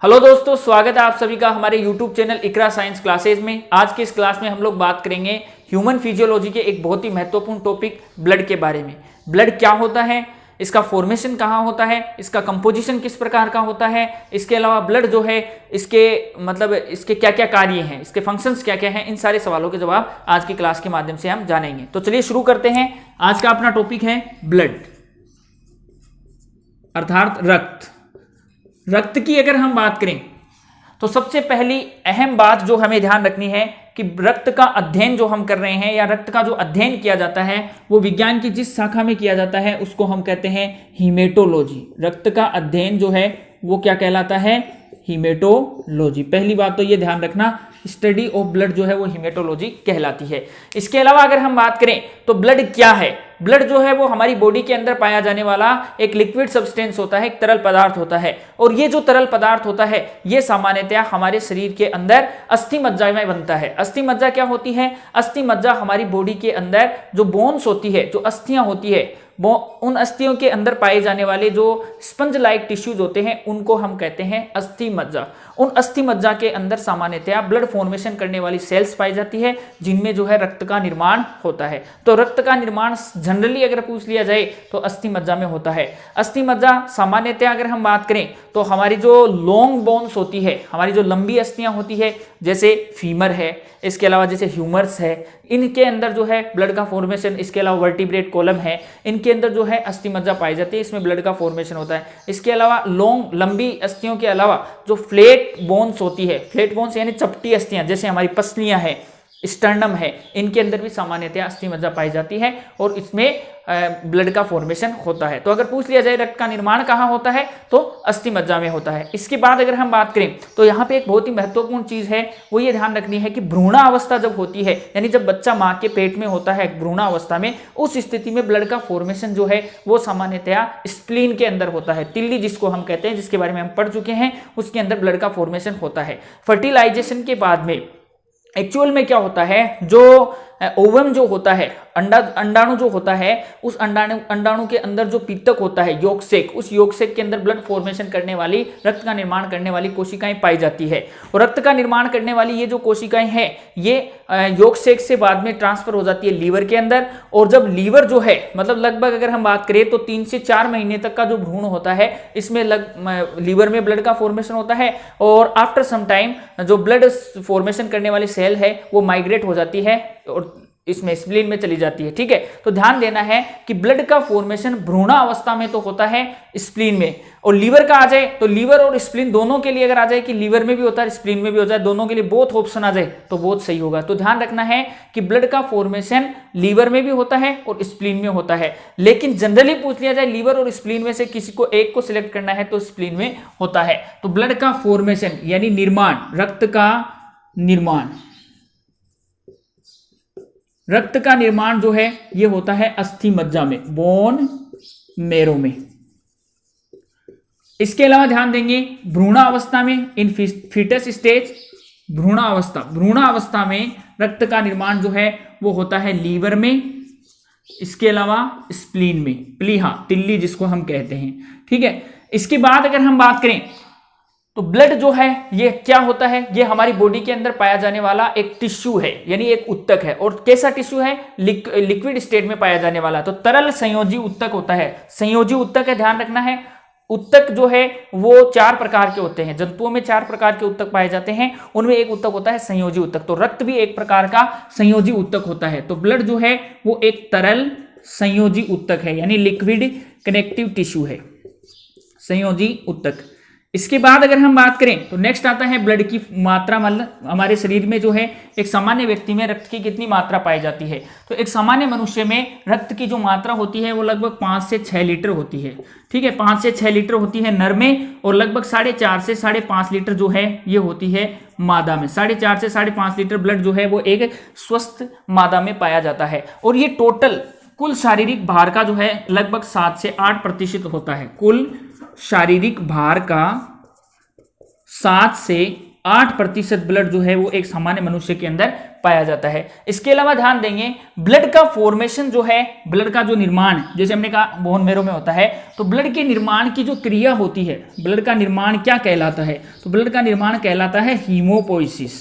Hello दोस्तों, स्वागत है आप सभी का हमारे YouTube चैनल इकरा साइंस क्लासेज में। आज के इस क्लास में हम लोग बात करेंगे ह्यूमन फिजियोलॉजी के एक बहुत ही महत्वपूर्ण टॉपिक ब्लड के बारे में। ब्लड क्या होता है, इसका फॉर्मेशन कहाँ होता है, इसका कंपोजिशन किस प्रकार का होता है, इसके अलावा ब्लड जो है इसके क्या क्या कार्य हैं, इसके फंक्शंस क्या क्या हैं, इन सारे सवालों के जवाब आज की क्लास के माध्यम से हम जानेंगे। तो चलिए शुरू करते हैं। आज का अपना टॉपिक है ब्लड अर्थात रक्त। रक्त की अगर हम बात करें तो सबसे पहली अहम बात जो हमें ध्यान रखनी है कि रक्त का अध्ययन जो हम कर रहे हैं या रक्त का जो अध्ययन किया जाता है वो विज्ञान की जिस शाखा में किया जाता है उसको हम कहते हैं हीमेटोलॉजी। रक्त का अध्ययन जो है वो क्या कहलाता है? हीमेटोलॉजी। पहली बात तो ये ध्यान रखना, स्टडी ऑफ ब्लड जो है वो हीमेटोलॉजी कहलाती है। इसके अलावा अगर हम बात करें तो ब्लड क्या है? ब्लड जो है वो हमारी बॉडी के अंदर पाया जाने वाला एक लिक्विड सब्सटेंस होता है, एक तरल पदार्थ होता है। और ये जो तरल पदार्थ होता है ये सामान्यतया हमारे शरीर के अंदर अस्थि मज्जा में बनता है। अस्थि मज्जा क्या होती है? अस्थि मज्जा हमारी बॉडी के अंदर जो बोन्स होती है, जो अस्थियां होती है, वो उन अस्थियों के अंदर पाए जाने वाले जो स्पंज लाइक टिश्यूज होते हैं उनको हम कहते हैं अस्थि मज्जा। उन अस्थि मज्जा के अंदर सामान्यतया ब्लड फॉर्मेशन करने वाली सेल्स पाई जाती है जिनमें जो है रक्त का निर्माण होता है। तो रक्त का निर्माण जनरली अगर पूछ लिया जाए तो अस्थि मज्जा में होता है। अस्थि मज्जा सामान्यतया अगर हम बात करें तो हमारी जो लॉन्ग बोन्स होती है, हमारी जो लंबी अस्थियां होती है, जैसे फीमर है, इसके अलावा जैसे ह्यूमर्स है, इनके अंदर जो है ब्लड का फॉर्मेशन, इसके अलावा वर्टिब्रेट कॉलम है, इनके अंदर जो है अस्थि मज्जा पाई जाती है, इसमें ब्लड का फॉर्मेशन होता है। इसके अलावा लंबी अस्थियों के अलावा जो फ्लैट बोन्स होती है, फ्लैट बोन्स यानी चपटी अस्थियां, जैसे हमारी पसलियां है, स्टर्नम है, इनके अंदर भी सामान्यतया अस्थि मज्जा पाई जाती है और इसमें ब्लड का फॉर्मेशन होता है। तो अगर पूछ लिया जाए रक्त का निर्माण कहाँ होता है तो अस्थि मज्जा में होता है। इसके बाद अगर हम बात करें तो यहाँ पे एक बहुत ही महत्वपूर्ण चीज है, वो ये ध्यान रखनी है कि भ्रूणावस्था जब होती है, यानी जब बच्चा माँ के पेट में होता है भ्रूणावस्था में, उस स्थिति में ब्लड का फॉर्मेशन जो है वो सामान्यतया स्प्लीन के अंदर होता है। तिल्ली जिसको हम कहते हैं, जिसके बारे में हम पढ़ चुके हैं, उसके अंदर ब्लड का फॉर्मेशन होता है। फर्टिलाइजेशन के बाद में एक्चुअल में क्या होता है, जो ओवम जो होता है, अंडाणु जो होता है, उस अंडाणु के अंदर जो पीतक होता है, योगसेक, उस योगसेक के अंदर ब्लड फॉर्मेशन करने वाली, रक्त का निर्माण करने वाली कोशिकाएं पाई जाती है। और रक्त का निर्माण करने वाली ये जो कोशिकाएं हैं ये योगसेक से बाद में ट्रांसफर हो जाती है लीवर के अंदर। और जब लीवर जो है लगभग अगर हम बात करें तो 3 से 4 महीने तक का जो भ्रूण होता है इसमें लीवर में ब्लड का फॉर्मेशन होता है। और आफ्टर सम टाइम जो ब्लड फॉर्मेशन करने वाली सेल है वो माइग्रेट हो जाती है और इसमें स्प्लीन में चली जाती है। ठीक है, तो ध्यान देना है कि ब्लड का फॉर्मेशन भ्रूणावस्था में तो होता है स्प्लीन में, और लीवर का आ जाए तो लीवर और स्प्लीन दोनों के लिए अगर आ जाए कि लीवर में भी होता है स्प्लीन में भी हो जाए, दोनों के लिए बोथ ऑप्शन आ जाए तो बहुत सही होगा। तो ध्यान रखना है कि ब्लड का फॉर्मेशन लीवर में भी होता है और स्प्लीन में होता है, लेकिन जनरली पूछ लिया जाए लीवर और स्प्लीन में से किसी को एक को सिलेक्ट करना है तो स्प्लीन में होता है। तो ब्लड का फॉर्मेशन यानी निर्माण, रक्त का निर्माण, रक्त का निर्माण जो है ये होता है अस्थि मज्जा में, बोन मेरो में। इसके अलावा ध्यान देंगे भ्रूणावस्था में, इन फीटस स्टेज, भ्रूणावस्था में रक्त का निर्माण जो है वो होता है लीवर में, इसके अलावा स्प्लीन में, प्लीहा, तिल्ली जिसको हम कहते हैं। ठीक है, इसके बाद अगर हम बात करें तो ब्लड जो है ये क्या होता है? ये हमारी बॉडी के अंदर पाया जाने वाला एक टिश्यू है, यानी एक उत्तक है। और कैसा टिश्यू है? लिक्विड स्टेट में पाया जाने वाला, तो तरल संयोजी उत्तक होता है। संयोजी उत्तक है, ध्यान रखना है। उत्तक जो है वो 4 प्रकार के होते हैं, जंतुओं में 4 प्रकार के उत्तक पाए जाते हैं, उनमें एक उत्तक होता है संयोजी उत्तक। तो रक्त भी एक प्रकार का संयोजी उत्तक होता है। तो ब्लड जो है वो एक तरल संयोजी उत्तक है, यानी लिक्विड कनेक्टिव टिश्यू है, संयोजी उत्तक। इसके बाद अगर हम बात करें तो नेक्स्ट आता है ब्लड की मात्रा। मतलब हमारे शरीर में जो है एक सामान्य व्यक्ति में रक्त की कितनी मात्रा पाई जाती है? तो एक सामान्य मनुष्य में रक्त की जो मात्रा होती है वो लगभग 5 से 6 लीटर होती है। ठीक है, 5 से 6 लीटर होती है नर में, और लगभग 4.5 से 5.5 लीटर जो है ये होती है मादा में। 4.5 से 5.5 लीटर ब्लड जो है वो एक स्वस्थ मादा में पाया जाता है। और ये टोटल कुल शारीरिक भार का जो है लगभग 7 से 8% होता है। कुल शारीरिक भार का 7 से 8% ब्लड जो है वो एक सामान्य मनुष्य के अंदर पाया जाता है। इसके अलावा ध्यान देंगे ब्लड का फॉर्मेशन जो है, ब्लड का जो निर्माण, जैसे हमने कहा बोन मैरो में होता है, तो ब्लड के निर्माण की जो क्रिया होती है, ब्लड का निर्माण क्या कहलाता है? तो ब्लड का निर्माण कहलाता है हीमोपोइसिस।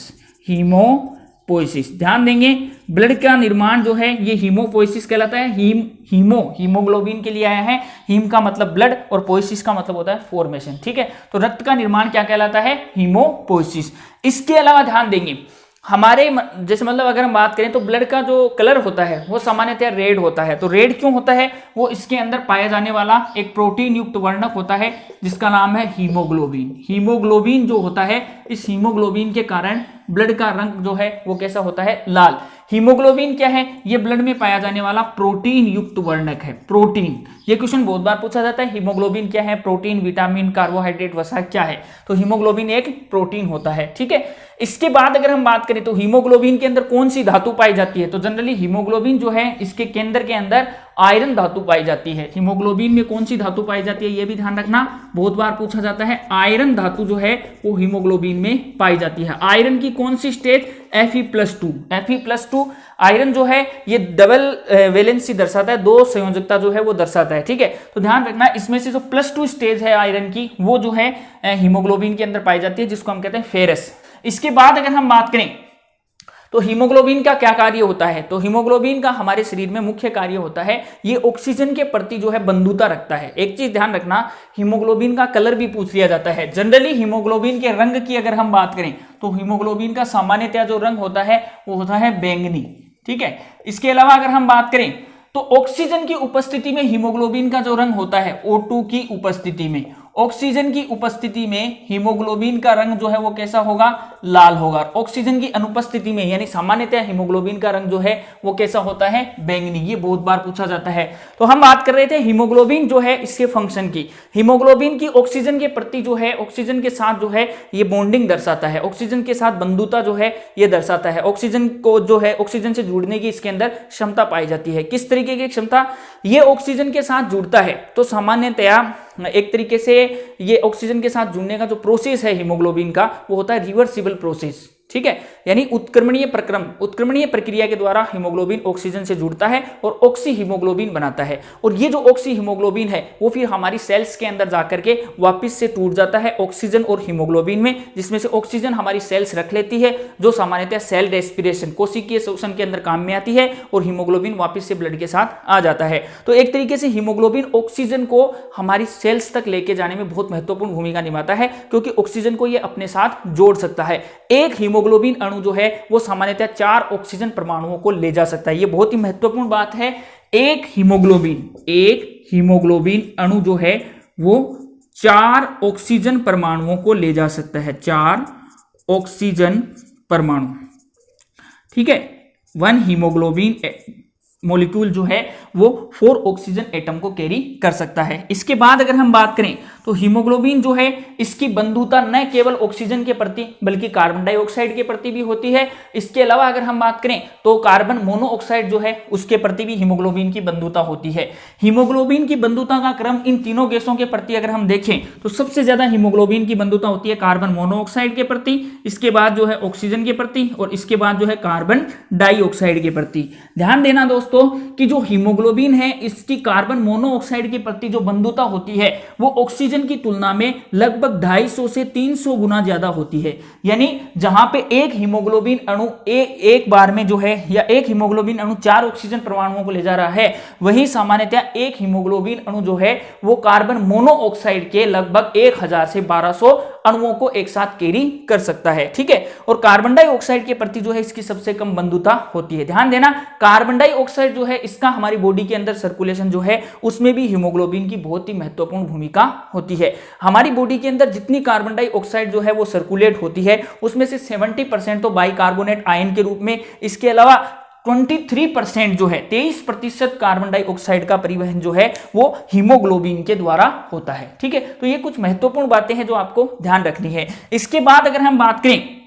हीमोपोइसिस, ध्यान देंगे ब्लड का निर्माण जो है ये हीमोपोइसिस कहलाता है। हीमोग्लोबिन के लिए आया है, हीम का मतलब ब्लड और पोइसिस का मतलब होता है फॉर्मेशन, ठीक है। तो रक्त का निर्माण क्या कहलाता है? हीमोपोइसिस। इसके अलावा ध्यान देंगे हमारे जैसे मतलब अगर हम बात करें तो ब्लड का जो कलर होता है वो सामान्यतः रेड होता है। तो रेड क्यों होता है? वो इसके अंदर पाया जाने वाला एक प्रोटीन युक्त वर्णक होता है जिसका नाम है हीमोग्लोबिन। हीमोग्लोबिन जो होता है, इस हीमोग्लोबिन के कारण ब्लड का रंग जो है वो कैसा होता है? लाल। हीमोग्लोबिन क्या है? ये ब्लड में पाया जाने वाला प्रोटीन युक्त वर्णक है। प्रोटीन, ये क्वेश्चन बहुत बार पूछा जाता है, हीमोग्लोबिन क्या है? प्रोटीन, विटामिन, कार्बोहाइड्रेट, वसा क्या है? तो हीमोग्लोबिन एक प्रोटीन होता है, ठीक है। इसके बाद अगर हम बात करें तो हीमोग्लोबिन के अंदर कौन सी धातु पाई जाती है? तो जनरली हीमोग्लोबिन जो है इसके केंद्र के अंदर आयरन धातु पाई जाती है। हीमोग्लोबिन में कौन सी धातु पाई जाती है ये भी ध्यान रखना, बहुत बार पूछा जाता है। आयरन धातु जो है वो हीमोग्लोबिन में पाई जाती है। आयरन की कौन सी स्टेज? Fe+2। Fe+2 आयरन जो है ये डबल वैलेंसी दर्शाता है, दो संयोजकता जो है वो दर्शाता है, ठीक है। तो ध्यान रखना इसमें से जो +2 स्टेज है आयरन की वो जो है हीमोग्लोबिन के अंदर पाई जाती है, जिसको हम कहते हैं फेरस। इसके बाद अगर हम बात करें तो हीमोग्लोबिन का क्या कार्य होता है? तो हीमोग्लोबिन का हमारे शरीर में मुख्य कार्य होता है ये ऑक्सीजन के प्रति जो है बंधुता रखता है। एक चीज ध्यान रखना, हीमोग्लोबिन का कलर भी पूछ लिया जाता है। जनरली हीमोग्लोबिन के रंग की अगर हम बात करें तो हीमोग्लोबिन का सामान्यतः जो रंग होता है वो होता है बैंगनी, ठीक है। इसके अलावा अगर हम बात करें तो ऑक्सीजन की उपस्थिति में हीमोग्लोबिन का जो रंग होता है, O2 की उपस्थिति में, ऑक्सीजन की उपस्थिति में हीमोग्लोबिन का रंग जो है वो कैसा होगा? लाल होगा। ऑक्सीजन की अनुपस्थिति में यानी सामान्यतः हीमोग्लोबिन का रंग जो है वो कैसा होता है? बैंगनी। ये बहुत बार पूछा जाता है। तो हम बात कर रहे थे हीमोग्लोबिन जो है इसके फंक्शन की। हीमोग्लोबिन की ऑक्सीजन के प्रति जो है, ऑक्सीजन के साथ जो है ये बॉन्डिंग दर्शाता है, ऑक्सीजन के साथ बंधुता जो है ये दर्शाता है। ऑक्सीजन को जो है ऑक्सीजन से जुड़ने की इसके अंदर क्षमता पाई जाती है। किस तरीके की क्षमता? ये ऑक्सीजन के साथ जुड़ता है तो सामान्यतया एक तरीके से ये ऑक्सीजन के साथ जुड़ने का जो प्रोसेस है हीमोग्लोबिन का वो होता है रिवर्सिबल प्रोसेस, ठीक है। यानी उत्क्रमणीय प्रक्रिया के द्वारा हीमोग्लोबिन ऑक्सीजन से जुड़ता है और ऑक्सी हीमोग्लोबिन बनाता है। और ये जो ऑक्सी हीमोग्लोबिन है वो फिर हमारी सेल्स के अंदर जाकर के वापस से टूट जाता है ऑक्सीजन और हीमोग्लोबिन में, जिसमें से ऑक्सीजन हमारी सेल्स रख लेती है जो सामान्यतः सेल रेस्पिरेशन, कोशिकीय श्वसन के अंदर काम में आती है, और हीमोग्लोबिन वापस से ब्लड के साथ आ जाता है। तो एक तरीके से हीमोग्लोबिन ऑक्सीजन को हमारी सेल्स तक लेके जाने में बहुत महत्वपूर्ण भूमिका निभाता है, क्योंकि ऑक्सीजन को ये अपने साथ जोड़ सकता है। एक हीमोग्लोबिन अणु जो है वो सामान्यतः 4 ऑक्सीजन परमाणुओं को ले जा सकता है। ये बहुत ही महत्वपूर्ण बात है। एक हीमोग्लोबिन अणु जो है वो 4 ऑक्सीजन परमाणुओं को ले जा सकता है, 4 ऑक्सीजन परमाणु, ठीक है। 1 हीमोग्लोबिन मॉलिक्यूल जो है वो 4 ऑक्सीजन एटम को कैरी कर सकता है। इसके बाद अगर हम बात करें तो हीमोग्लोबिन जो है इसकी बंधुता न केवल ऑक्सीजन के प्रति बल्कि कार्बन डाइऑक्साइड के प्रति भी होती है। इसके अलावा अगर हम बात करें तो कार्बन मोनोऑक्साइड जो है उसके प्रति भी हीमोग्लोबिन की बंधुता होती है। हीमोग्लोबिन की बंधुता का क्रम इन तीनों गैसों के प्रति अगर हम देखें तो सबसे ज्यादा हीमोग्लोबिन की बंधुता होती है कार्बन मोनोऑक्साइड के प्रति, इसके बाद जो है ऑक्सीजन के प्रति, और इसके बाद जो है कार्बन डाइऑक्साइड के प्रति। ध्यान देना दोस्तों कि जो हीमोग्लोबिन है इसकी कार्बन मोनोऑक्साइड के प्रति जो बंधुता होती है वो ऑक्सीजन की तुलना में लगभग 250 से 300 गुना ज्यादा होती है। यानी जहां पे एक हीमोग्लोबिन अणु एक बार में जो है या एक हीमोग्लोबिन अणु 4 ऑक्सीजन परमाणुओं को ले जा रहा है, वही सामान्यतः एक हीमोग्लोबिन अणु जो है वो कार्बन मोनोऑक्साइड के लगभग 1000 से 1200 अणुओं को एक साथ कैरी कर सकता है, ठीक है। और कार्बन डाइऑक्साइड के प्रति जो है इसकी सबसे कम बंधुता होती है। ध्यान देना कार्बन डाइऑक्साइड जो है इसका हमारी बॉडी के अंदर सर्कुलेशन जो है उसमें भी हीमोग्लोबिन की बहुत ही महत्वपूर्ण भूमिका होती है। हमारी बॉडी के अंदर जितनी कार्बन डाइऑक्साइड जो है वो सर्कुलेट होती है उसमें से 70% तो बाइकार्बोनेट आयन के रूप में, इसके अलावा 23% जो है 23% कार्बन डाइऑक्साइड का परिवहन जो है वो हीमोग्लोबिन के द्वारा होता है, ठीक है। तो ये कुछ महत्वपूर्ण बातें हैं जो आपको ध्यान रखनी है। इसके बाद अगर हम बात करें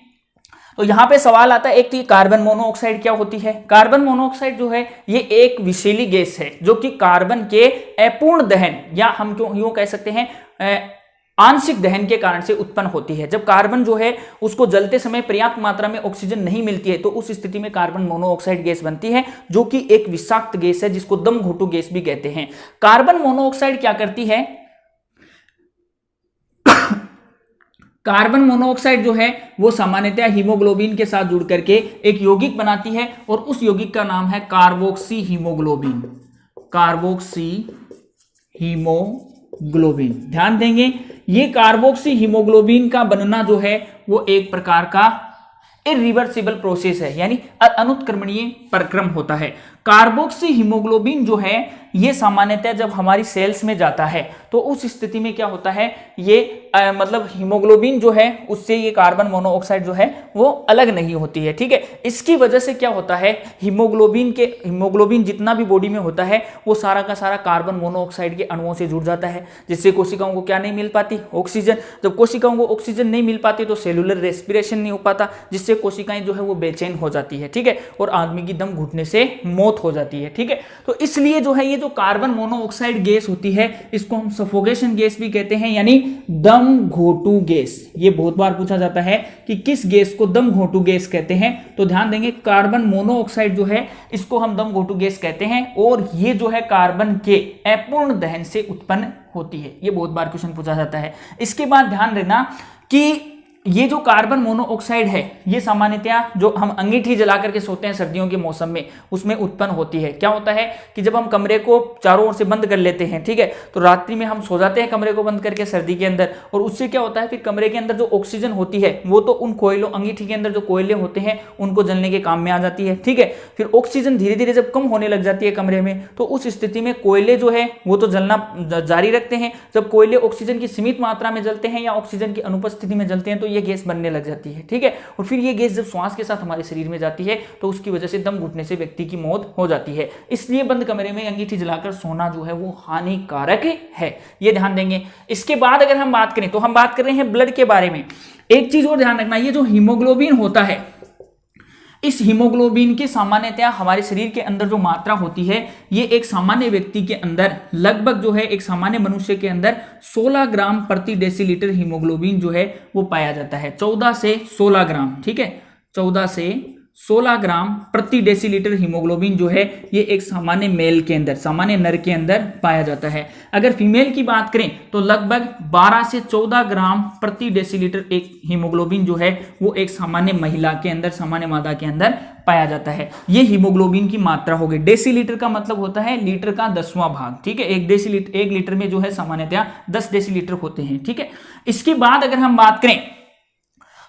तो यहां पे सवाल आता है एक तो कार्बन मोनोऑक्साइड क्या होती है। कार्बन मोनोऑक्साइड जो है ये एक विषैली गैस है जो कि कार्बन के अपूर्ण दहन या हम क्यों यूं कह सकते हैं आंशिक दहन के कारण से उत्पन्न होती है। जब कार्बन जो है उसको जलते समय पर्याप्त मात्रा में ऑक्सीजन नहीं मिलती है तो उस स्थिति में कार्बन मोनोऑक्साइड गैस बनती है, जो कि एक विषाक्त गैस है जिसको दम घोटू गैस भी कहते हैं। कार्बन मोनोऑक्साइड क्या करती है, कार्बन मोनोऑक्साइड जो है वो सामान्यतः हीमोग्लोबिन के साथ जुड़ करके एक यौगिक बनाती है और उस यौगिक का नाम है कार्बोक्सी हीमोग्लोबिन। कार्बोक्सी हीमोग्लोबिन, ध्यान देंगे ये कार्बोक्सी हीमोग्लोबिन का बनना जो है वो एक प्रकार का इरिवर्सिबल प्रोसेस है, यानी अनुत्क्रमणीय प्रक्रम होता है। कार्बोक्सी हीमोग्लोबिन जो है ये सामान्यतः जब हमारी सेल्स में जाता है तो उस स्थिति में क्या होता है, ये मतलब हीमोग्लोबिन जो है उससे ये कार्बन मोनोऑक्साइड जो है वो अलग नहीं होती है, ठीक है। इसकी वजह से क्या होता है, हीमोग्लोबिन जितना भी बॉडी में होता है वो सारा का सारा कार्बन मोनोऑक्साइड के अणुओं से जुड़ जाता है, जिससे कोशिकाओं को क्या नहीं मिल पाती, ऑक्सीजन। जब कोशिकाओं को ऑक्सीजन नहीं मिल पाती तो सेलुलर रेस्पिरेशन नहीं हो पाता, जिससे कोशिकाएं जो है वो बेचैन हो जाती है, ठीक है, और आदमी की दम घुटने से मौत हो जाती है, ठीक है। तो इसलिए जो है ये जो कार्बन मोनोऑक्साइड गैस होती है इसको हम सफोकेशन गैस भी कहते हैं, यानी दम घोटू गैस। ये बहुत बार पूछा जाता है कि किस गैस को दम घोटू गैस कहते हैं, तो ध्यान देंगे कार्बन मोनोऑक्साइड जो है इसको हम दम घोटू गैस कहते हैं, और ये जो है कार्बन के अपूर्ण दहन से उत्पन्न होती है। ये बहुत बार क्वेश्चन पूछा जाता है। इसके बाद ध्यान रखना कि ये जो कार्बन मोनोऑक्साइड है ये सामान्यतः जो हम अंगीठी जला करके सोते हैं सर्दियों के मौसम में उसमें उत्पन्न होती है। क्या होता है कि जब हम कमरे को चारों ओर से बंद कर लेते हैं, ठीक है, तो रात्रि में हम सो जाते हैं कमरे को बंद करके सर्दी के अंदर, और उससे क्या होता है फिर कमरे के अंदर जो ऑक्सीजन होती है वो तो उन कोयलों, अंगीठी के अंदर जो कोयले होते हैं उनको जलने के काम में आ जाती है, ठीक है। फिर ऑक्सीजन धीरे धीरे जब कम होने लग जाती है कमरे में तो उस स्थिति में कोयले जो है वो तो जलना जारी रखते हैं। जब कोयले ऑक्सीजन की सीमित मात्रा में जलते हैं या ऑक्सीजन की अनुपस्थिति में जलते हैं तो ये गैस बनने लग जाती है, ठीक है। और फिर ये गैस जब श्वास के साथ हमारे शरीर में जाती है तो उसकी वजह से दम घुटने से व्यक्ति की मौत हो जाती है। इसलिए बंद कमरे में अंगीठी जलाकर सोना जो है वो हानिकारक है, ये ध्यान देंगे। इसके बाद अगर हम बात करें तो हम बात कर रहे हैं ब्लड के बारे में। एक चीज और ध्यान रखना, ये जो हीमोग्लोबिन होता है इस हीमोग्लोबिन की सामान्यतः हमारे शरीर के अंदर जो मात्रा होती है ये एक सामान्य व्यक्ति के अंदर लगभग जो है एक सामान्य मनुष्य के अंदर 16 ग्राम प्रति डेसीलीटर हीमोग्लोबिन जो है वो पाया जाता है। 14 से 16 ग्राम, ठीक है, 14 से 16 ग्राम प्रति डेसीलीटर हीमोग्लोबिन जो है ये एक सामान्य मेल के अंदर, सामान्य नर के अंदर पाया जाता है। अगर फीमेल की बात करें तो लगभग 12 से 14 ग्राम प्रति डेसीलीटर एक हीमोग्लोबिन जो है वो एक सामान्य महिला के अंदर, सामान्य मादा के अंदर पाया जाता है। ये हीमोग्लोबिन की मात्रा होगी। डेसीलीटर का मतलब होता है लीटर का 10वां भाग, ठीक है। एक लीटर में जो है सामान्यतः 10 डेसीलीटर होते हैं, ठीक है। इसके बाद अगर हम बात करें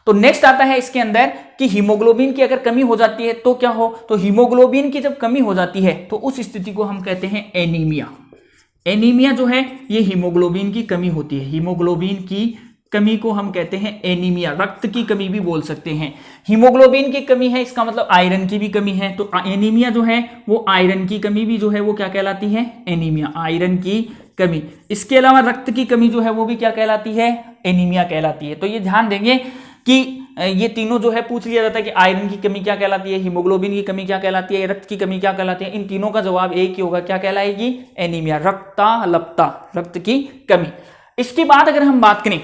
तो नेक्स्ट आता है इसके अंदर कि हीमोग्लोबिन की अगर कमी हो जाती है तो क्या हो, तो हीमोग्लोबिन की जब कमी हो जाती है तो उस स्थिति को हम कहते हैं एनीमिया। एनीमिया जो है ये हीमोग्लोबिन की कमी होती है। हीमोग्लोबिन की कमी को हम कहते हैं एनीमिया, रक्त की कमी भी बोल सकते हैं। हीमोग्लोबिन की कमी है इसका मतलब आयरन की भी कमी है, तो एनीमिया जो है वो आयरन की कमी भी जो है वो क्या कहलाती है, एनीमिया, आयरन की कमी। इसके अलावा रक्त की कमी जो है वो भी क्या कहलाती है, एनीमिया कहलाती है। तो ये ध्यान देंगे कि ये तीनों जो है पूछ लिया जाता है कि आयरन की कमी क्या कहलाती है, हीमोग्लोबिन की कमी क्या कहलाती है, रक्त की कमी क्या कहलाती है। इन तीनों का जवाब एक ही होगा, क्या कहलाएगी, एनीमिया, रक्ताल्पता, रक्त की कमी। इसके बाद अगर हम बात करें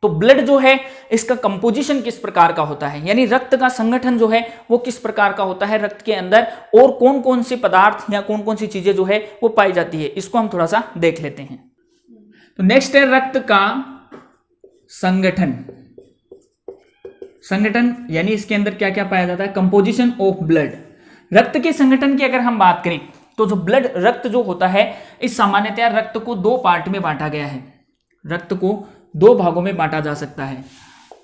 तो ब्लड जो है इसका कंपोजिशन किस प्रकार का होता है, यानी रक्त का संगठन जो है वो किस प्रकार का होता है रक्त के अंदर, और कौन कौन से पदार्थ या कौन कौन सी चीजें जो है वो पाई जाती है, इसको हम थोड़ा सा देख लेते हैं। तो नेक्स्ट है रक्त का संगठन। संगठन यानी इसके अंदर क्या क्या पाया जाता है, कंपोजिशन ऑफ ब्लड। रक्त के संगठन की अगर हम बात करें तो जो ब्लड रक्त जो होता है इस सामान्यतः रक्त को 2 पार्ट में बांटा गया है। रक्त को 2 भागों में बांटा जा सकता है।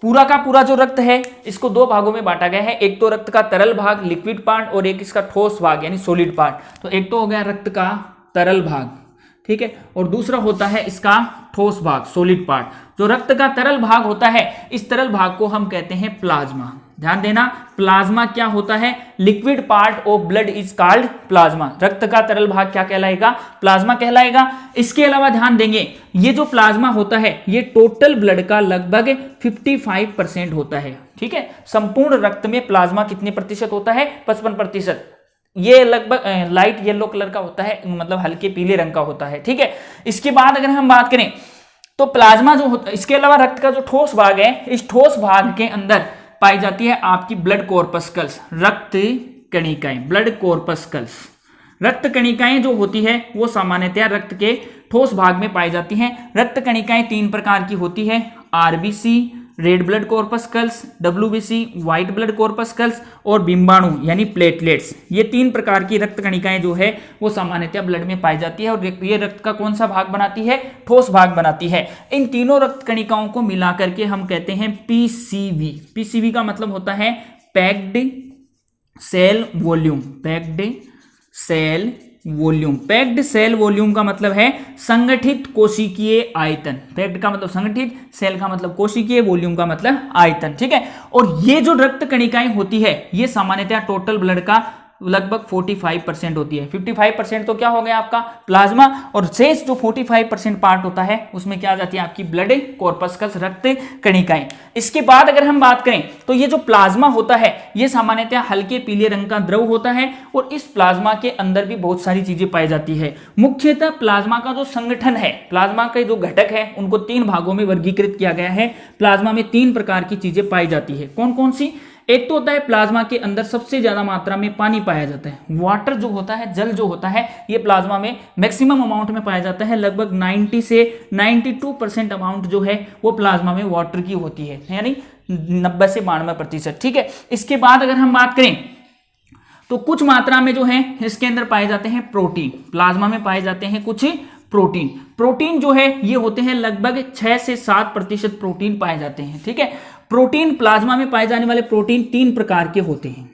पूरा का पूरा जो रक्त है इसको 2 भागों में बांटा गया है। एक तो रक्त का तरल भाग, लिक्विड पार्ट, और एक इसका ठोस भाग यानी सॉलिड पार्ट। तो एक तो हो गया रक्त का तरल भाग, ठीक है, और दूसरा होता है इसका ठोस भाग, सॉलिड पार्ट। जो रक्त का तरल भाग होता है इस तरल भाग को हम कहते हैं प्लाज्मा। ध्यान देना, प्लाज्मा क्या होता है, liquid part of blood is called plasma. रक्त का तरल भाग क्या कहलाएगा, प्लाज्मा कहलाएगा। इसके अलावा ध्यान देंगे ये जो प्लाज्मा होता है ये टोटल ब्लड का लगभग 55% होता है, ठीक है। संपूर्ण रक्त में प्लाज्मा कितने प्रतिशत होता है, 55%। ये लगभग लाइट येलो कलर का होता है, मतलब हल्के पीले रंग का होता है, ठीक है। इसके बाद अगर हम बात करें तो प्लाज्मा जो होता है, इसके अलावा रक्त का जो ठोस भाग है, इस ठोस भाग के अंदर पाई जाती है आपकी ब्लड कॉर्पस्कल्स, रक्त कणिकाएं, ब्लड कॉर्पस्कल्स। रक्त कणिकाएं जो होती है वो सामान्यतया रक्त के ठोस भाग में पाई जाती हैं। रक्त कणिकाएं 3 प्रकार की होती है, RBC, red blood corpuscles, WBC, white blood corpuscles और बिंबाणु यानी प्लेटलेट्स। ये 3 प्रकार की रक्त कणिकाएं जो है वो सामान्यतः ब्लड में पाई जाती है और ये रक्त का कौन सा भाग बनाती है, ठोस भाग बनाती है। इन तीनों रक्त कणिकाओं को मिलाकर के हम कहते हैं पीसीवी। पीसीवी का मतलब होता है packed cell volume, packed cell volume. Packed cell volume का मतलब है संगठित कोशिकीय आयतन। पैक्ड का मतलब संगठित, सेल का मतलब कोशिकीय, वॉल्यूम का मतलब आयतन, ठीक है। और ये जो रक्त कणिकाएं होती है ये सामान्यतः टोटल ब्लड का लगभग 45% होती है। 55% तो क्या हो गया आपका प्लाज्मा, और शेष जो 45% पार्ट होता है उसमें क्या आ जाती है आपकी ब्लड कॉर्पस्कल्स, रक्त कणिकाएं। इसके बाद अगर हम बात करें तो ये जो प्लाज्मा होता है ये सामान्यतः हल्के पीले रंग का द्रव होता है और इस प्लाज्मा के अंदर भी बहुत सारी चीजें पाई जाती है। मुख्यतः प्लाज्मा का जो संगठन है, प्लाज्मा के जो घटक है उनको 3 भागों में वर्गीकृत किया गया है। प्लाज्मा में 3 प्रकार की चीजें पाई जाती है। कौन कौन सी? एक तो होता है प्लाज्मा के अंदर सबसे ज्यादा मात्रा में पानी पाया जाता है। वाटर जो होता है, जल जो होता है, ये प्लाज्मा में मैक्सिमम अमाउंट में पाया जाता है। लगभग 90 से 92% अमाउंट जो है वो प्लाज्मा में वाटर की होती है, यानी 90 से 92%, ठीक है। इसके बाद अगर हम बात करें तो कुछ मात्रा में जो है इसके अंदर पाए जाते हैं प्रोटीन। प्लाज्मा में पाए जाते हैं कुछ प्रोटीन। प्रोटीन जो है ये होते हैं लगभग 6 से 7% प्रोटीन पाए जाते हैं, ठीक है। प्रोटीन, प्लाज्मा में पाए जाने वाले प्रोटीन 3 प्रकार के होते हैं।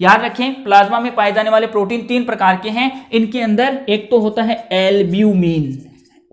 याद रखें, प्लाज्मा में पाए जाने वाले प्रोटीन 3 प्रकार के हैं। इनके अंदर एक तो होता है एल्ब्यूमिन,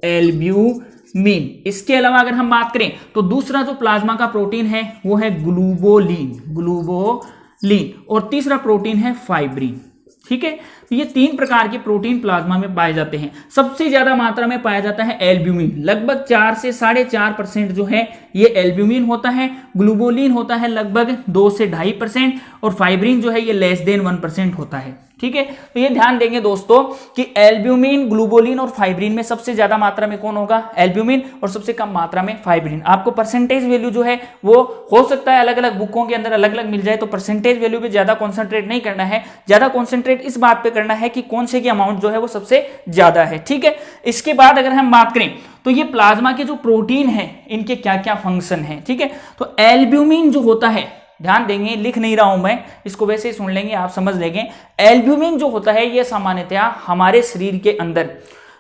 एल्ब्यूमिन। इसके अलावा अगर हम बात करें तो दूसरा जो प्लाज्मा का प्रोटीन है वो है ग्लूबोलिन, ग्लूबोलिन। और तीसरा प्रोटीन है फाइब्रिन, ठीक है। तो ये 3 प्रकार के प्रोटीन प्लाज्मा में पाए जाते हैं। सबसे ज्यादा मात्रा में पाया जाता है एल्ब्यूमिन, लगभग 4 से 4.5% जो है ये एल्ब्यूमिन होता है। ग्लूबोलिन होता है लगभग 2 से 2.5% और फाइब्रिन जो है ये लेस देन 1% होता है, ठीक है। तो ये ध्यान देंगे दोस्तों कि एल्ब्यूमिन, ग्लूबोलिन और फाइब्रिन में सबसे ज्यादा मात्रा में कौन होगा? एल्ब्यूमिन, और सबसे कम मात्रा में फाइब्रिन। आपको परसेंटेज वैल्यू जो है वो हो सकता है अलग अलग बुकों के अंदर अलग अलग मिल जाए, तो परसेंटेज वैल्यू पे ज्यादा कॉन्सेंट्रेट नहीं करना है। ज्यादा कॉन्सेंट्रेट इस बात पे करना है कि कौन से की अमाउंट जो है वो सबसे ज्यादा है, ठीक है। इसके बाद अगर हम बात करें तो ये प्लाज्मा के जो प्रोटीन है इनके क्या क्या फंक्शन है, ठीक है। तो एल्ब्यूमिन जो होता है, ध्यान देंगे, लिख नहीं रहा हूं मैं, इसको वैसे ही सुन लेंगे, आप समझ लेंगे। एल्ब्यूमिन जो होता है ये सामान्यतया हमारे शरीर के अंदर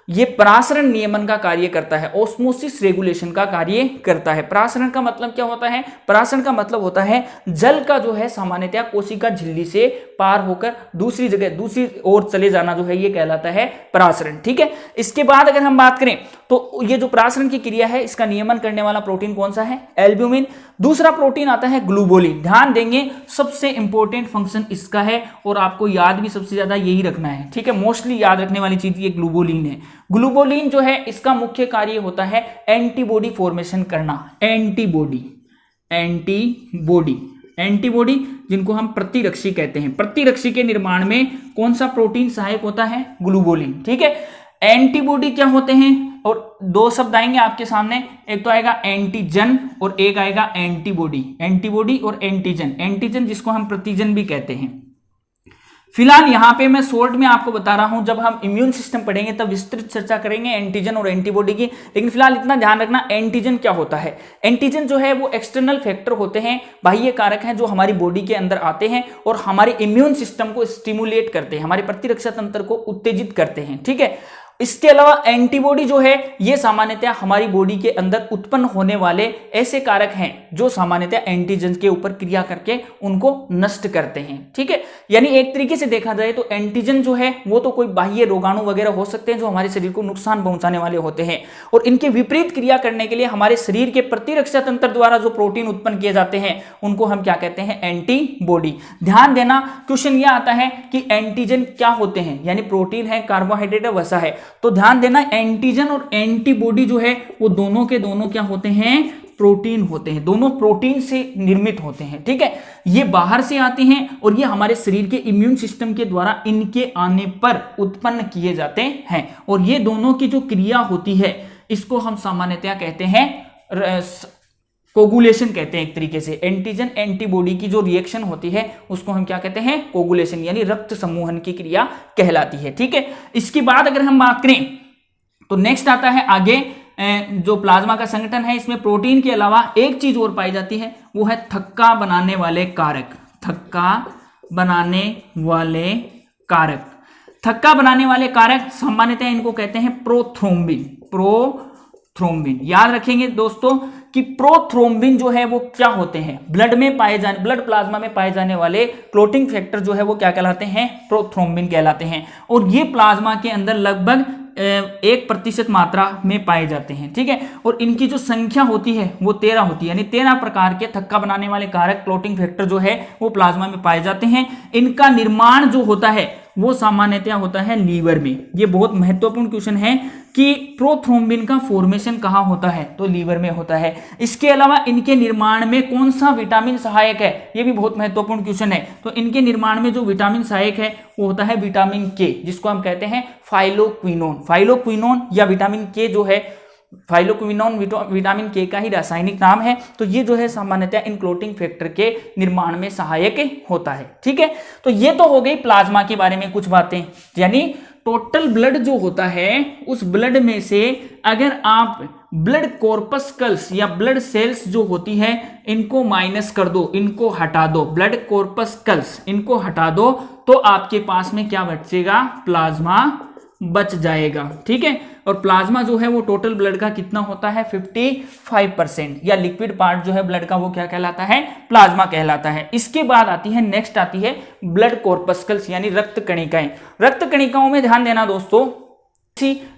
ये परासरण नियमन का कार्य करता है, ऑस्मोसिस रेगुलेशन का कार्य करता है। परासरण का मतलब क्या होता है? परासरण का मतलब होता है जल का जो है सामान्यतया कोशिका झिल्ली से पार होकर दूसरी जगह, दूसरी ओर चले जाना जो है ये कहलाता है परासरण, ठीक है। इसके बाद अगर हम बात करें तो ये जो परासरण की क्रिया है इसका नियमन करने वाला प्रोटीन कौन सा है? एल्ब्यूमिन। दूसरा प्रोटीन आता है ग्लूबोलिन। ध्यान देंगे, सबसे इंपॉर्टेंट फंक्शन इसका है और आपको याद भी सबसे ज्यादा यही रखना है, ठीक है। मोस्टली याद रखने वाली चीज ये ग्लूबोलिन है। ग्लूबोलिन जो है इसका मुख्य कार्य होता है एंटीबॉडी फॉर्मेशन करना। एंटीबॉडी, एंटीबॉडी, एंटीबॉडी जिनको हम प्रतिरक्षी कहते हैं। प्रतिरक्षी के निर्माण में कौन सा प्रोटीन सहायक होता है? ग्लूबोलिन, ठीक है। एंटीबॉडी क्या होते हैं? और 2 शब्द आएंगे आपके सामने, एक तो आएगा एंटीजन और एक आएगा एंटीबॉडी। एंटीबॉडी और एंटीजन, एंटीजन जिसको हम प्रतिजन भी कहते हैं। फिलहाल यहां पे मैं शॉर्ट में आपको बता रहा हूं, जब हम इम्यून सिस्टम पढ़ेंगे तब विस्तृत चर्चा करेंगे एंटीजन और एंटीबॉडी की। लेकिन फिलहाल इतना ध्यान रखना, एंटीजन क्या होता है? एंटीजन जो है वो एक्सटर्नल फैक्टर होते हैं, बाह्य कारक हैं जो हमारी बॉडी के अंदर आते हैं और हमारे इम्यून सिस्टम को स्टिमुलेट करते हैं, हमारे प्रतिरक्षा तंत्र को उत्तेजित करते हैं, ठीक है। इसके अलावा एंटीबॉडी जो है ये सामान्यतः हमारी बॉडी के अंदर उत्पन्न होने वाले ऐसे कारक हैं जो सामान्यतः एंटीजन के ऊपर क्रिया करके उनको नष्ट करते हैं, ठीक है। यानी एक तरीके से देखा जाए तो एंटीजन जो है वो तो कोई बाह्य रोगाणु वगैरह हो सकते हैं जो हमारे शरीर को नुकसान पहुंचाने वाले होते हैं, और इनके विपरीत क्रिया करने के लिए हमारे शरीर के प्रतिरक्षा तंत्र द्वारा जो प्रोटीन उत्पन्न किए जाते हैं उनको हम क्या कहते हैं? एंटीबॉडी। ध्यान देना, क्वेश्चन यह आता है कि एंटीजन क्या होते हैं, यानी प्रोटीन है, कार्बोहाइड्रेट है, वसा है। तो ध्यान देना, एंटीजन और एंटीबॉडी जो है वो दोनों के दोनों क्या होते हैं? प्रोटीन होते हैं। दोनों प्रोटीन से निर्मित होते हैं, ठीक है। ये बाहर से आते हैं और ये हमारे शरीर के इम्यून सिस्टम के द्वारा इनके आने पर उत्पन्न किए जाते हैं, और ये दोनों की जो क्रिया होती है, इसको हम सामान्यतया कहते हैं कोगुलेशन कहते हैं। एक तरीके से एंटीजन एंटीबॉडी की जो रिएक्शन होती है उसको हम क्या कहते हैं, कोगुलेशन, यानी रक्त समूहन की क्रिया कहलाती है। ठीक है, इसके बाद अगर हम बात करें तो नेक्स्ट आता है आगे जो प्लाज्मा का संगठन है, इसमें प्रोटीन के अलावा एक चीज और पाई जाती है, वो है थक्का बनाने वाले कारक। थक्का बनाने वाले कारक, थक्का बनाने वाले कारक सामान्यतः इनको कहते हैं प्रोथ्रोम्बिन। प्रोथ्रोम्बिन याद रखेंगे दोस्तों कि प्रोथ्रोम्बिन जो है वो क्या होते हैं, ब्लड प्लाज्मा में पाए जाने वाले क्लोटिंग फैक्टर जो है वो क्या कहलाते हैं, प्रोथ्रोम्बिन कहलाते हैं। और ये प्लाज्मा के अंदर लगभग 1% मात्रा में पाए जाते हैं। ठीक है, और इनकी जो संख्या होती है वो 13 होती है, यानी 13 प्रकार के थक्का बनाने वाले कारक क्लोटिंग फैक्टर जो है वो प्लाज्मा में पाए जाते हैं। इनका निर्माण जो होता है वो सामान्यतया होता है लीवर में। ये बहुत महत्वपूर्ण क्वेश्चन है कि प्रोथ्रोम्बिन का फॉर्मेशन कहाँ होता है, तो लीवर में होता है। इसके अलावा इनके निर्माण में कौन सा विटामिन सहायक है, ये भी बहुत महत्वपूर्ण क्वेश्चन है। तो इनके निर्माण में जो विटामिन सहायक है वो होता है विटामिन के, जिसको हम कहते हैं फाइलोक्विनोन। फाइलोक्विनोन या विटामिन के जो है, फाइलोक्विनोन विटामिन के का ही रासायनिक नाम है। तो ये जो है सामान्यतः इन क्लोटिंग फैक्टर के निर्माण में सहायक होता है। ठीक है, तो ये तो हो गई प्लाज्मा के बारे में कुछ बातें, यानी टोटल ब्लड जो होता है उस ब्लड में से अगर आप ब्लड कॉर्पस्कल्स या ब्लड सेल्स जो होती है इनको माइनस कर दो, इनको हटा दो, ब्लड कॉर्पस्कल्स इनको हटा दो, तो आपके पास में क्या बचेगा, प्लाज्मा बच जाएगा। ठीक है, और प्लाज्मा जो है वो टोटल ब्लड का कितना होता है, 55%, या लिक्विड पार्ट जो है ब्लड का वो क्या कहलाता है, प्लाज्मा कहलाता है। इसके बाद आती है नेक्स्ट आती है ब्लड कॉर्पस्कल्स यानी रक्त कणिकाएं। रक्त कणिकाओं में ध्यान देना दोस्तों,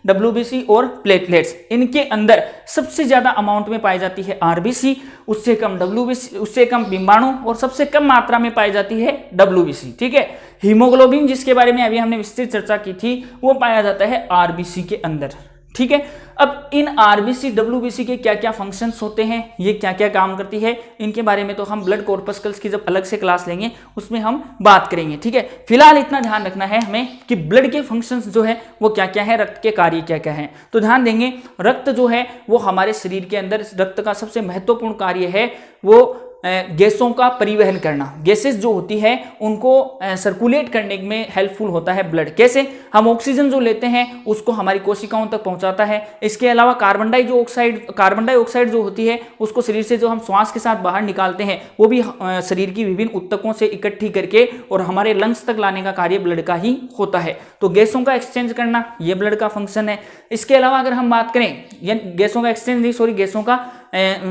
WBC और प्लेटलेट्स, इनके अंदर सबसे ज्यादा अमाउंट में पाई जाती है RBC, उससे कम WBC, उससे कम बिंबाणु, और सबसे कम मात्रा में पाई जाती है WBC। ठीक है, हीमोग्लोबिन जिसके बारे में अभी हमने विस्तृत चर्चा की थी वो पाया जाता है RBC के अंदर। ठीक है, अब इन RBC WBC के क्या क्या फंक्शंस होते हैं, ये क्या क्या काम करती है, इनके बारे में तो हम ब्लड कॉर्पस्कल्स की जब अलग से क्लास लेंगे उसमें हम बात करेंगे। ठीक है, फिलहाल इतना ध्यान रखना है हमें कि ब्लड के फंक्शंस जो है वो क्या क्या है, रक्त के कार्य क्या क्या है। तो ध्यान देंगे, रक्त जो है वो हमारे शरीर के अंदर रक्त का सबसे महत्वपूर्ण कार्य है वो गैसों का परिवहन करना। गैसेस जो होती है उनको सर्कुलेट करने में हेल्पफुल होता है ब्लड। कैसे, हम ऑक्सीजन जो लेते हैं उसको हमारी कोशिकाओं तक पहुंचाता है। इसके अलावा कार्बन डाइऑक्साइड जो होती है उसको शरीर से जो हम श्वास के साथ बाहर निकालते हैं वो भी शरीर की विभिन्न ऊतकों से इकट्ठी करके और हमारे लंग्स तक लाने का कार्य ब्लड का ही होता है। तो गैसों का एक्सचेंज करना ये ब्लड का फंक्शन है। इसके अलावा अगर हम बात करें, या गैसों का एक्सचेंज नहीं, सॉरी, गैसों का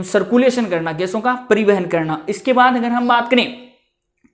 सर्कुलेशन करना, गैसों का परिवहन करना। इसके बाद अगर हम बात करें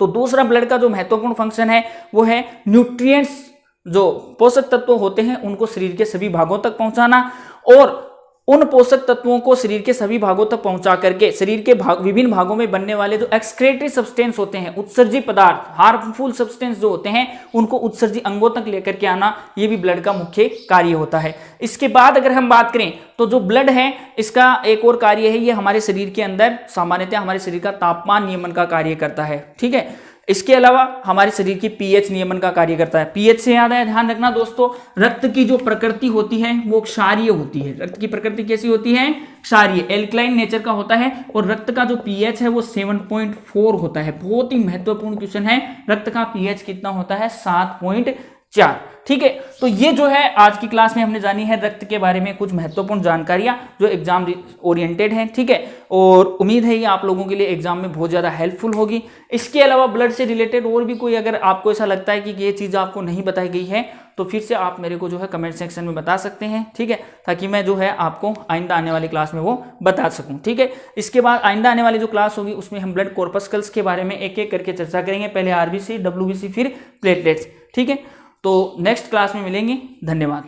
तो दूसरा ब्लड का जो महत्वपूर्ण फंक्शन है वो है न्यूट्रिएंट्स, जो पोषक तत्व होते हैं उनको शरीर के सभी भागों तक पहुंचाना, और उन पोषक तत्वों को शरीर के सभी भागों तक पहुंचा करके शरीर के विभिन्न भागों में बनने वाले जो एक्सक्रेटरी सब्सटेंस होते हैं, उत्सर्जी पदार्थ, हार्मफुल सब्सटेंस जो होते हैं उनको उत्सर्जी अंगों तक लेकर के आना, ये भी ब्लड का मुख्य कार्य होता है। इसके बाद अगर हम बात करें तो जो ब्लड है इसका एक और कार्य है, ये हमारे शरीर के अंदर सामान्यतः हमारे शरीर का तापमान नियमन का कार्य करता है। ठीक है, इसके अलावा हमारे शरीर की pH नियमन का कार्य करता है। pH से याद है, ध्यान रखना दोस्तों, रक्त की जो प्रकृति होती है वो क्षारीय होती है। रक्त की प्रकृति कैसी होती है, क्षारीय, एल्कलाइन नेचर का होता है, और रक्त का जो pH है वो 7.4 होता है। बहुत ही महत्वपूर्ण क्वेश्चन है, रक्त का pH कितना होता है, 7.4। ठीक है, तो ये जो है आज की क्लास में हमने जानी है रक्त के बारे में कुछ महत्वपूर्ण जानकारियां जो एग्जाम ओरिएंटेड हैं। ठीक है, और उम्मीद है ये आप लोगों के लिए एग्जाम में बहुत ज़्यादा हेल्पफुल होगी। इसके अलावा ब्लड से रिलेटेड और भी कोई अगर आपको ऐसा लगता है कि ये चीज़ आपको नहीं बताई गई है तो फिर से आप मेरे को जो है कमेंट सेक्शन में बता सकते हैं। ठीक है, ताकि मैं जो है आपको आइंदा आने वाली क्लास में वो बता सकूं। ठीक है, इसके बाद आइंदा आने वाली जो क्लास होगी उसमें हम ब्लड कॉर्पस्कल्स के बारे में एक एक करके चर्चा करेंगे। पहले RBC, WBC, फिर प्लेटलेट्स। ठीक है, तो नेक्स्ट क्लास में मिलेंगे। धन्यवाद।